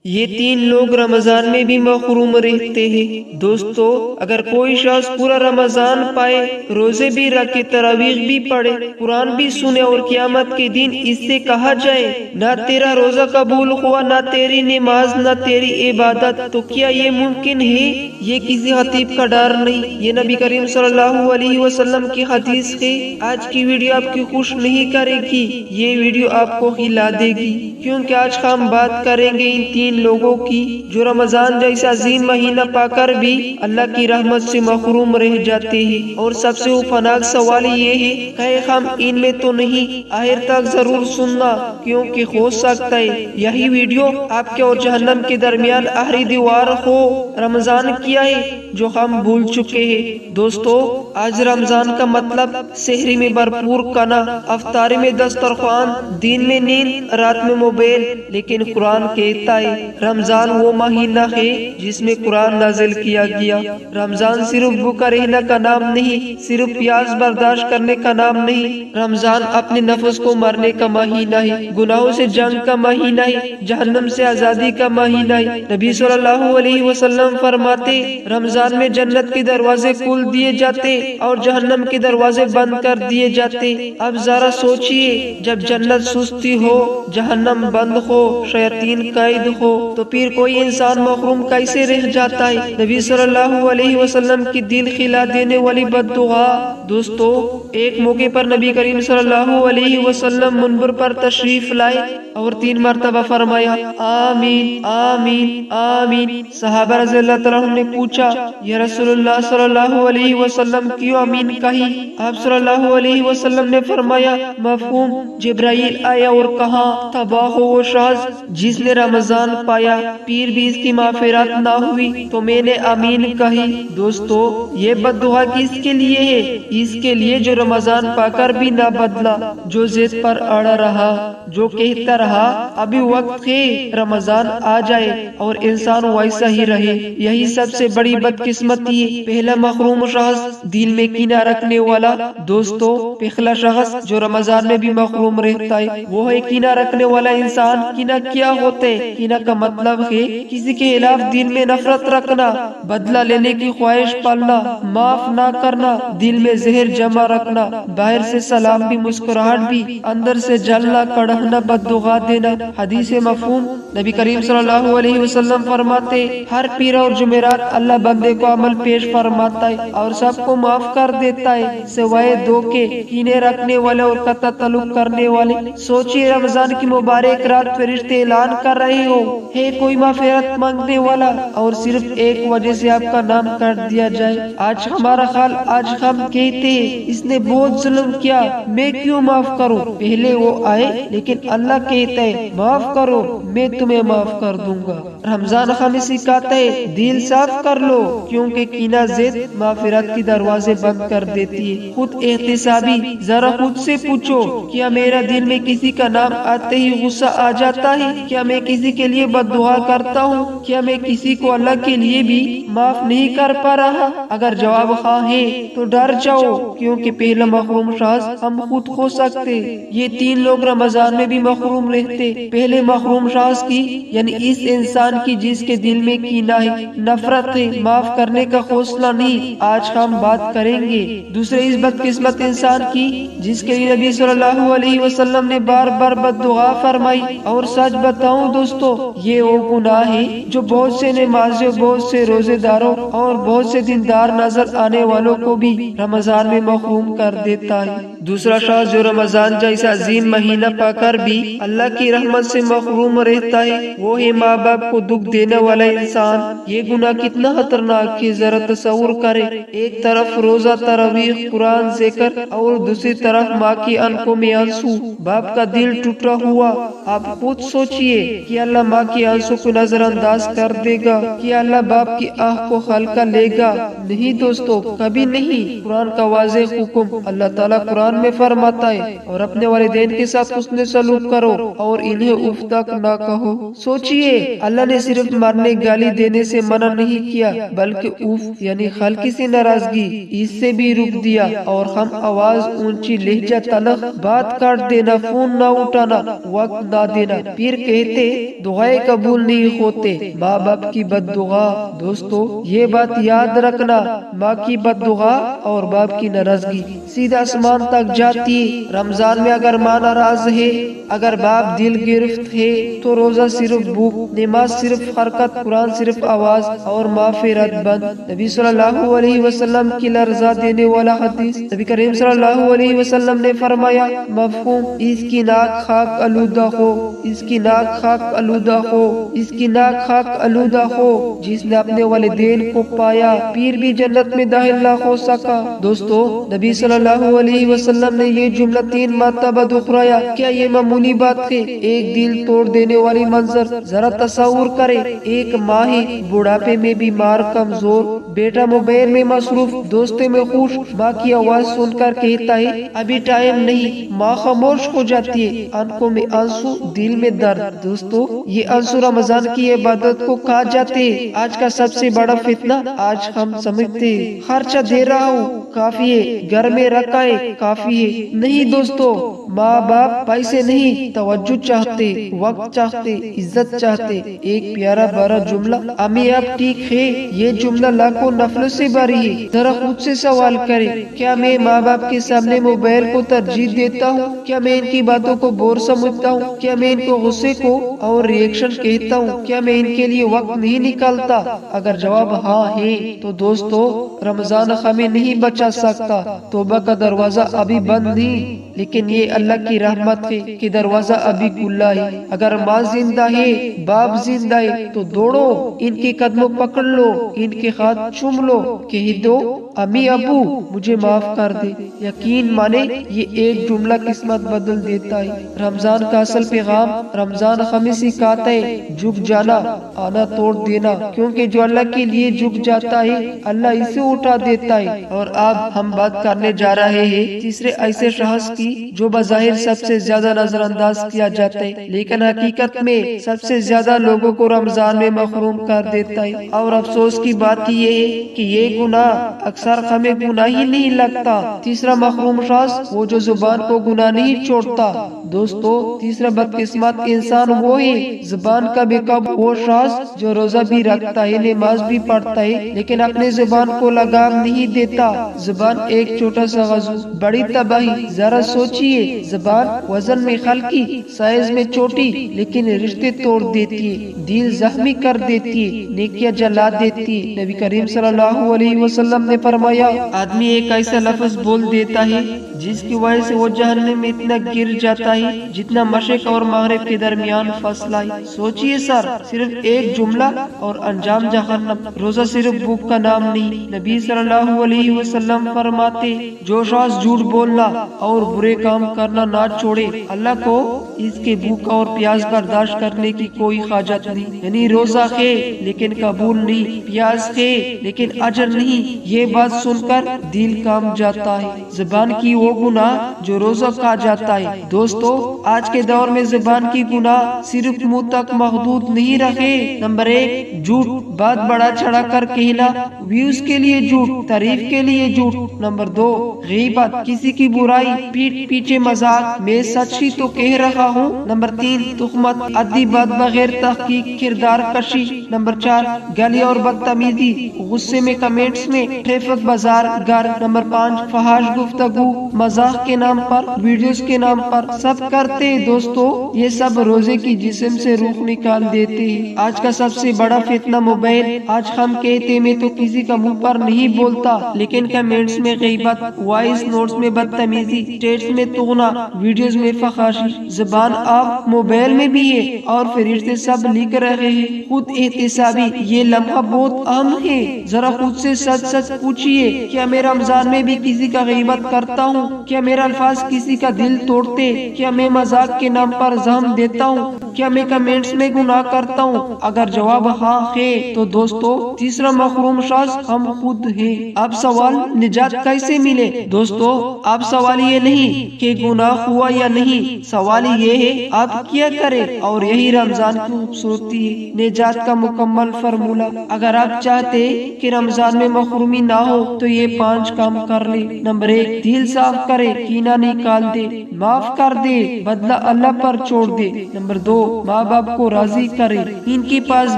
یہ تین لوگ رمضان میں بھی محروم رہتے ہیں۔ دوستو، اگر کوئی شخص پورا رمضان پائے، روزے بھی رکھے، تراویح بھی پڑھے، قرآن بھی سنے اور قیامت کے دن اس سے کہا جائے نہ تیرا روزہ قبول ہوا، نہ تیری نماز، نہ تیری عبادت، تو کیا یہ ممکن ہے؟ یہ کسی خطیب کا ڈر نہیں، یہ نبی کریم صلی اللہ علیہ وسلم کی حدیث ہے۔ آج کی ویڈیو آپ کی خوش نہیں کرے گی، یہ ویڈیو آپ کو ہلا دے گی، کیونکہ آج ہم بات کریں گے ان تین لوگوں کی جو رمضان جیسا عظیم مہینہ پا کر بھی اللہ کی رحمت سے محروم رہ جاتے ہیں۔ اور سب سے خوفناک سوال یہ ہے کہ ہم ان میں تو نہیں؟ آخر تک ضرور سننا، کیونکہ ہو سکتا ہے یہی ویڈیو آپ کے اور جہنم کے درمیان آخری دیوار ہو۔ رمضان کیا ہے جو ہم بھول چکے ہیں؟ دوستو، آج رمضان کا مطلب سحری میں بھرپور کھانا، افطاری میں دسترخوان، دن میں نیند، رات میں موبائل۔ لیکن قرآن کہتا ہے رمضان وہ مہینہ ہے جس میں قرآن نازل کیا گیا۔ رمضان صرف بھوکا رہنا کا نام نہیں، صرف پیاس برداشت کرنے کا نام نہیں، رمضان اپنے نفس کو مرنے کا مہینہ ہے، گناہوں سے جنگ کا مہینہ ہے، جہنم سے آزادی کا مہینہ ہے۔ نبی صلی اللہ علیہ وسلم فرماتے رمضان میں جنت کے دروازے کھول دیے جاتے اور جہنم کے دروازے بند کر دیے جاتے۔ اب ذرا سوچئے، جب جنت سستی ہو، جہنم بند ہو، شیاطین قید ہو، تو پھر کوئی انسان محروم کیسے رہ جاتا ہے؟ نبی صلی اللہ علیہ وسلم کی دل ہلا دینے والی بد دعا۔ دوستو، ایک موقع پر نبی کریم صلی اللہ علیہ وسلم منبر پر تشریف لائے اور 3 مرتبہ فرمایا آمین آمین آمین۔ صحابہ رضی اللہ تعالیٰ عنہ نے پوچھا یا رسول اللہ صلی اللہ علیہ وسلم کیوں آمین کہی؟ آپ صلی اللہ علیہ وسلم نے فرمایا مفہوم، جبرائیل آیا اور کہا تباہ ہو وہ شخص جس نے رمضان پایا پھر بھی اس کی مغفرت نہ ہوئی، تو میں نے آمین کہی۔ دوستو، یہ بد دعا کس کے لیے ہے؟ اس کے لیے جو رمضان پا کر بھی نہ بدلا، جو ضد پر اڑا رہا، جو کہتا رہا ابھی وقت ہے رمضان آ جائے اور انسان ویسا ہی رہے۔ یہی سب سے بڑی بدقسمتی ہے۔ پہلا محروم شخص دل میں کینہ رکھنے والا۔ دوستو، پہلا شخص جو رمضان میں بھی محروم رہتا ہے وہ ہے کینہ رکھنے والا انسان۔ کینہ کیا ہوتا ہے؟ کینہ کا مطلب ہے کسی کے خلاف دل میں نفرت رکھنا، بدلہ لینے کی خواہش پالنا، معاف نہ کرنا، دل میں زہر جمع رکھنا، باہر سے سلام بھی، مسکراہٹ بھی، اندر سے جلنا، کڑہنا، بد دعا دینا۔ حدیث مفہوم، نبی کریم صلی اللہ علیہ وسلم فرماتے ہر پیر اور جمعرات اللہ بندے کو عمل پیش فرماتا ہے اور سب کو معاف کر دیتا ہے سوائے 2 کے، کینے رکھنے والے اور قطع تعلق کرنے والے۔ سوچئے، رمضان کی مبارک رات فرشتے اعلان کر رہے ہو ہے کوئی مغفرت مانگنے والا اور صرف ایک وجہ سے آپ کا نام کر دیا جائے۔ آج ہمارا حال، آج ہم کہتے ہیں اس نے بہت ظلم کیا، میں کیوں معاف کروں؟ پہلے وہ آئے، لیکن اللہ کہتا ہے معاف کرو، میں تمہیں معاف کر دوں گا۔ رمضان ہمیں سکھاتا ہے دل صاف کر لو، کیونکہ کینہ ضد مغفرت کے دروازے بند کر دیتی ہے۔ خود احتسابی، ذرا خود سے پوچھو، کیا میرا دل میں کسی کا نام آتے ہی غصہ آ جاتا ہے؟ کیا میں کسی کے لیے بد دعا کرتا ہوں؟ کیا میں کسی کو اللہ کے لیے بھی معاف نہیں کر پا رہا؟ اگر جواب ہاں ہے تو ڈر جاؤ، کیونکہ پہلا محروم شخص ہم خود ہو سکتے۔ یہ 3 لوگ رمضان میں بھی محروم رہتے۔ پہلے محروم شخص کی، یعنی اس انسان کی جس کے دل میں کینہ ہے، نفرت ہے، معاف کرنے کا حوصلہ نہیں، آج ہم بات کریں گے۔ دوسرے اس بدقسمت انسان کی جس کے لیے نبی صلی اللہ علیہ وسلم نے بار بار بد دعا فرمائی۔ اور سچ بتاؤں دوستو، یہ وہ گناہ ہے جو بہت سے نمازیوں، بہت سے روزے داروں اور بہت سے دیندار نظر آنے والوں کو بھی رمضان میں محروم کر دیتا ہے۔ دوسرا شخص جو رمضان جیسا عظیم مہینہ پا کر بھی اللہ کی رحمت سے محروم رہتا ہے وہ ہے ماں باپ کو دکھ دینے والا انسان۔ یہ گناہ کتنا خطرناک ہے، ذرا تصور کرے، ایک طرف روزہ، تراویح، قرآن ذکر اور دوسری طرف ماں کی آنکھوں میں آنسو، باپ کا دل ٹوٹا ہوا۔ آپ خود سوچئے کہ اللہ ماں کی آنسو کو نظر انداز کر دے گا؟ کہ اللہ باپ کی آہ کو ہلکا لے گا؟ نہیں دوستو، کبھی نہیں۔ قرآن کا واضح حکم، اللہ تعالیٰ قرآن قرآن میں فرماتا ہے اور اپنے والدین کے ساتھ حسن سلوک کرو اور انہیں اف تک نہ کہو۔ سوچئے اللہ نے صرف مارنے گالی دینے سے منع نہیں کیا بلکہ اف یعنی ہلکی سی ناراضگی اس سے بھی روک دیا، اور ہم آواز اونچی، لہجہ تلخ، بات کاٹ دینا، فون نہ اٹھانا، وقت نہ دینا، پھر کہتے دعائیں قبول نہیں ہوتے، ماں باپ کی بد دعا۔ دوستو یہ بات یاد رکھنا، ماں کی بد دعا اور باپ کی ناراضگی سیدھا آسمان تک جاتی ہے۔ رمضان میں اگر ماں ناراض ہے، اگر باپ دل گرفت ہے تو روزہ صرف بھوک، نماز صرف حرکت، قرآن صرف آواز اور معافرت بند۔ نبی صلی اللہ علیہ وسلم کی لرزا دینے والا حدیث، نبی کریم صلی اللہ علیہ وسلم نے فرمایا، مفہوم اس کی ناک خاک آلودہ ہو، اس کی ناک خاک آلودہ ہو، اس کی ناک خاک آلودہ ہو، جس نے اپنے والدین کو پایا پھر بھی جنت میں داخل نہ ہو سکا۔ دوستو نبی صلی اللہ علیہ وسلم نے یہ جملہ 3 مرتبہ دہرایا۔ کیا یہ معمولی بات ہے؟ ایک دل توڑ دینے والی منظر ذرا تصور کرے، ایک ماں ہے بڑھاپے میں بیمار، کمزور، بیٹا موبائل میں مصروف، دوستوں میں خوش، ماں کی آواز سن کر کہتا ہے ابھی ٹائم نہیں، ماں خاموش ہو جاتی ہے، آنکھوں میں آنسو، دل میں درد۔ دوستو یہ آنسو رمضان کی عبادت کو کہا جاتے ہیں۔ آج کا سب سے بڑا فتنہ، آج ہم سمجھتے ہیں خرچہ دے رہا ہوں کافی ہے، گھر میں رکھا ہے کافی ہے۔ نہیں دوستو، ماں باپ پیسے نہیں، توجہ چاہتے، وقت چاہتے، عزت چاہتے۔ ایک پیارا بڑا جملہ، امی آپ ٹھیک ہے، یہ جملہ لاکھوں نفلوں سے بھری ہے۔ ذرا خود سے سوال کریں، کیا میں ماں باپ کے سامنے موبائل کو ترجیح دیتا ہوں؟ کیا میں ان کی باتوں کو بور سمجھتا ہوں؟ کیا میں ان کو غصے کو اور ریئیکشن کہتا ہوں؟ کیا میں ان کے لیے وقت نہیں نکالتا؟ اگر جواب ہاں ہے تو دوستو رمضان ہمیں نہیں بچا سکتا۔ توبہ کا دروازہ ابھی بند نہیں، لیکن یہ اللہ کی رحمت ہے کہ دروازہ ابھی کھلا ہے۔ اگر ماں زندہ ہے، باپ زندہ ہے تو دوڑو، ان کے قدموں پکڑ لو، ان کے ہاتھ چوم لو، کہہ دو امی ابو مجھے معاف کر دے۔ یقین مانے یہ ایک جملہ قسمت بدل دیتا ہے۔ رمضان کا اصل پیغام، رمضان ہمیں سکھاتا ہے جھک جانا، آنا توڑ دینا، کیونکہ جو اللہ کے لیے جھک جاتا ہے اللہ اسے اٹھا دیتا ہے۔ اور اب ہم بات کرنے جا رہے ہیں تیسرے ایسے شخص کی جو بظاہر سب سے زیادہ نظر انداز کیا جاتا ہے، لیکن حقیقت میں سب سے زیادہ لوگوں کو رمضان میں محروم کر دیتا ہے۔ اور افسوس کی بات یہ ہے کہ یہ گناہ اکثر ہمیں گناہ ہی نہیں لگتا۔ تیسرا محروم شخص وہ جو زبان کو گناہ نہیں چھوڑتا۔ دوستو تیسرا بدقسمت انسان وہ ہے زبان کا بے قابو وہ شخص جو روزہ بھی رکھتا ہے، نماز بھی پڑھتا ہے، لیکن اپنے زبان کو لگام نہیں دیتا۔ زبان ایک چھوٹا سا غزو، بڑی تباہی۔ ذرا سوچئے، زبان وزن میں ہلکی، سائز میں چھوٹی، لیکن رشتے توڑ دیتی ہے، دل زخمی کر دیتی ہے، نیکیاں جلا دیتی ہے۔ نبی کریم صلی اللہ علیہ وسلم نے فرمایا، آدمی ایک ایسا لفظ بول دیتا ہے جس کی وجہ سے وہ جہنم میں اتنا گر جاتا ہے جتنا مشرق اور مغرب کے درمیان فاصلہ ہے۔ سوچئے سر، صرف ایک جملہ اور انجام جہنم۔ روزہ صرف بھوک کا نام نہیں، نبی صلی اللہ علیہ وسلم فرماتے جو شخص جھوٹ بولنا اور برے کام کرنا نہ چھوڑے، اللہ کو اس کے بھوک اور پیاس برداشت کرنے کی کوئی حاجت نہیں۔ یعنی روزہ ہے لیکن قبول نہیں، پیاس ہے لیکن اجر نہیں۔ یہ بات سن کر دل کام جاتا ہے۔ زبان کی وہ گناہ جو روزہ کہا جاتا ہے۔ دوستو آج کے دور میں زبان کی گناہ صرف منہ تک محدود نہیں رکھے۔ نمبر 1 جھوٹ، بات بڑا چڑھا کر کہنا، ویوز کے لیے جھوٹ، تعریف کے لیے جھوٹ۔ نمبر 2 غیبت، کسی کی برائی، پیٹھ پیچھے مذاق، میں سچ ہی تو کہہ رہا ہوں۔ نمبر 3 تہمت، عدی بات بغیر تحقیق، کردار کشی۔ نمبر 4 گالی اور بدتمیزی، غصے میں کمنٹس میں، ٹریفک، بازار، گھر۔ نمبر 5 فحش گفتگو، مذاق کے نام پر، ویڈیوز کے نام پر، سب کرتے ہیں۔ دوستو یہ سب روزے کی جسم سے روح نکال دیتے ہیں۔ آج کا سب سے بڑا فتنہ موبائل۔ آج ہم کہتے میں تو کسی کا منہ پر نہیں بولتا، لیکن کمنٹس میں غیبت، وائس نوٹس میں بدتمیزی، ٹیکسٹ میں تونا، ویڈیوز میں فحاشی۔ زبان اب موبائل میں بھی ہے اور فرشتے سب لکھ رہے ہیں۔ خود احتسابی، یہ لمحہ بہت اہم ہے۔ ذرا خود سے سچ سچ پوچھئے، کیا میں رمضان میں بھی کسی کا غیبت کرتا ہوں؟ کیا میرا الفاظ کسی کا دل توڑتے؟ کیا میں مذاق کے نام پر زہم دیتا ہوں؟ کیا میں کمنٹس میں گناہ کرتا ہوں؟ اگر جواب ہاں ہے تو دوستو تیسرا محروم شخص ہم خود ہیں۔ اب سوال نجات کیسے ملے؟ دوستو اب سوال یہ نہیں کہ گناہ ہوا یا نہیں، سوال یہ ہے آپ کیا کریں، اور یہی رمضان کی خوبصورتی ہے، نجات کا مکمل فارمولہ۔ اگر آپ چاہتے کہ رمضان میں محرومی نہ ہو تو یہ 5 کام کر لے۔ نمبر 1، دل صاف کرے، کینہ نکال دے، معاف کر دے، بدلہ اللہ پر چھوڑ دے۔ نمبر 2، ماں باپ کو راضی کرے، ان کے پاس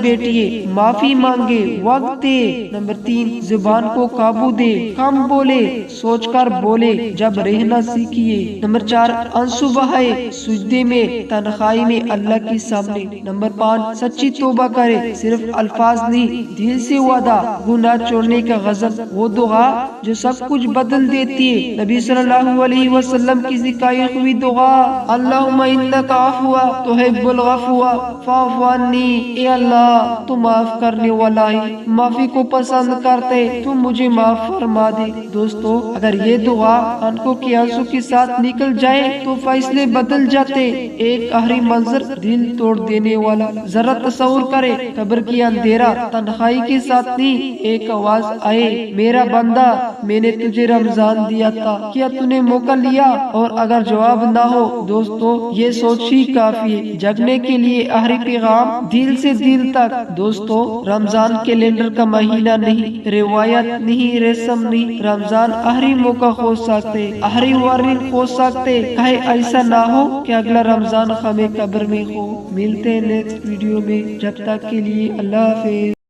بیٹھیے، معافی مانگے، وقت دے۔ نمبر 3، زبان کو قابو دے، کم بولے، سوچ کر بولے، جب رہنا سیکھیے۔ نمبر 4، آنسو بہائے، سجدے میں، تنہائی میں اللہ کے سامنے۔ نمبر 5، سچی توبہ کرے، صرف الفاظ نہیں، دل سے وعدہ، گناہ چھوڑنے کا غزل، وہ دعا جو سب کچھ بدل دیتی ہے۔ نبی صلی اللہ علیہ وسلم کی سکھائی ہوئی دعا، اللہم انک عفو تحب العفو فاعف عنی، اے اللہ تو معاف کرنے والا ہے، معافی کو پسند کرتے، تو مجھے معاف فرما دے۔ دوستو اگر یہ دعا آنکھوں کے آنسو کے ساتھ نکل جائے تو فیصلے بدل جاتے۔ ایک آخری منظر دل توڑ دینے والا، ذرا تصور کرے، قبر کی اندھیرا، تنہائی کے ساتھ نہیں، ایک آواز آئے، میرا بندہ میں نے تجھے رمضان دیا تھا، کیا تو نے موقع لیا؟ اور اگر جواب نہ ہو دوستو یہ سوچ ہی کافی ہے جگنے کے لیے۔ آخری پیغام دل سے دل تک، دوستو رمضان کیلنڈر کا مہینہ نہیں، روایت نہیں، رسم نہیں، رمضان آخری موقع ہو سکتے، آخری وارننگ ہو سکتے، کہیں ایسا نہ ہو کہ اگلا رمضان ہمیں قبر میں ہو۔ ملتے ہیں نیکسٹ ویڈیو میں، جب تک کے لیے اللہ حافظ۔